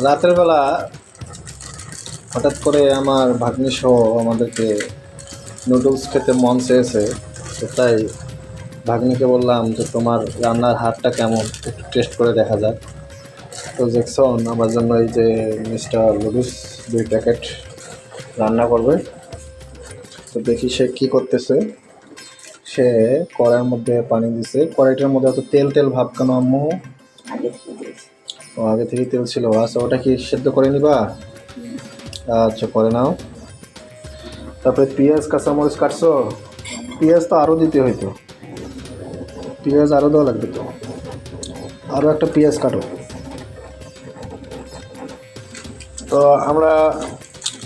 রাতের বেলা হঠাৎ করে আমার ভাগ্নি সহ আমাদেরকে নুডলস খেতে মন চেয়েছে, তো তাই ভাগ্নিকে বললাম যে তোমার রান্নার হাতটা কেমন, একটু টেস্ট করে দেখা যাক। তো জ্যাকসন আমার জন্য এই যে মিস্টার নুডলস 2 প্যাকেট রান্না করবে। তো দেখি সে কী করতেছে। সে কড়াইয়ের মধ্যে পানি দিছে, কড়াইটার মধ্যে এত তেল তেল ভাব কেন আম্মু? ও আগে থেকেই তেল ছিল। আচ্ছা, ওটা কি সেদ্ধ করে নিবা? আচ্ছা, করে নাও। তারপরে পেঁয়াজ কাঁচামরিচ কাটছো? পেঁয়াজ তো আরও দিতে হইতো, পেঁয়াজ আরও দেওয়া লাগবে, তো আরও একটা পেঁয়াজ কাটো। তো আমরা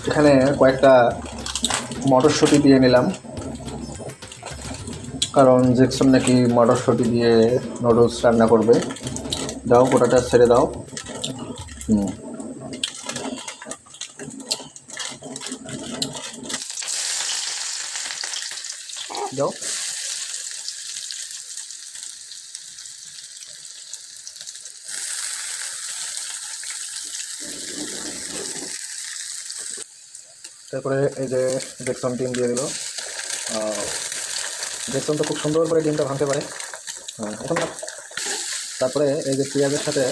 এখানে কয়েকটা মটরশুঁটি দিয়ে নিলাম, কারণ জ্যাকসন নাকি মটরশুঁটি দিয়ে নুডলস রান্না করবে। দাও, গোটাটা ছেড়ে দাও। দাও। তারপরে এই যে জ্যাকসন ডিম দিয়ে দিল। জ্যাকসন তো খুব সুন্দর করে ডিমটা ভাঙতে পারে। এখন তারপরে এই যে পেঁয়াজের সাথে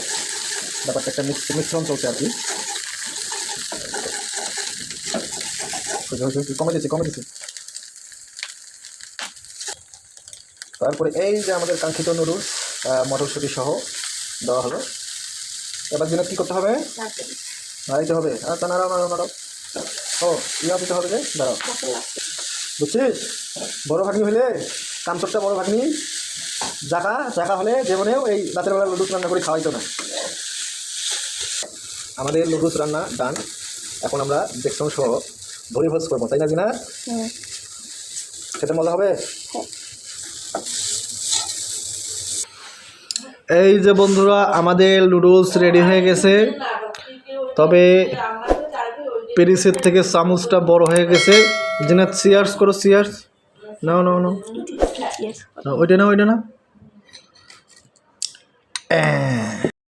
ব্যাপারটা একটা মিশ্রণ চলছে আর কি। কমে দিচ্ছি। তারপরে এই যে আমাদের কাঙ্ক্ষিত নুডলস মটরশুঁটি সহ দেওয়া হলো। এবার দিনে কী করতে হবে? নাড়াইতে হবে। আচ্ছা, নাড়াও। ও ইয়া দিতে হবে যে, দাঁড়াও, বুঝছিস? বড় ভাগ্নি হলে কামচোরটা বড় ভাগ্নি জাকা হলে জীবনেও এই রাতের বেলা লুডুস রান্না করে খাওয়াইতো না। আমাদের লুডুস রান্না ডান। এখন আমরা জ্যাকসন সহ ভরি ভোজ করবো, তাই না জিনা? খেতে মজা হবে। এই যে বন্ধুরা, আমাদের লুডুস রেডি হয়ে গেছে, তবে পেরিসের থেকে চামচটা বড় হয়ে গেছে। জিনা চিয়ার্স করো, চিয়ার্স। নাও ওইটা না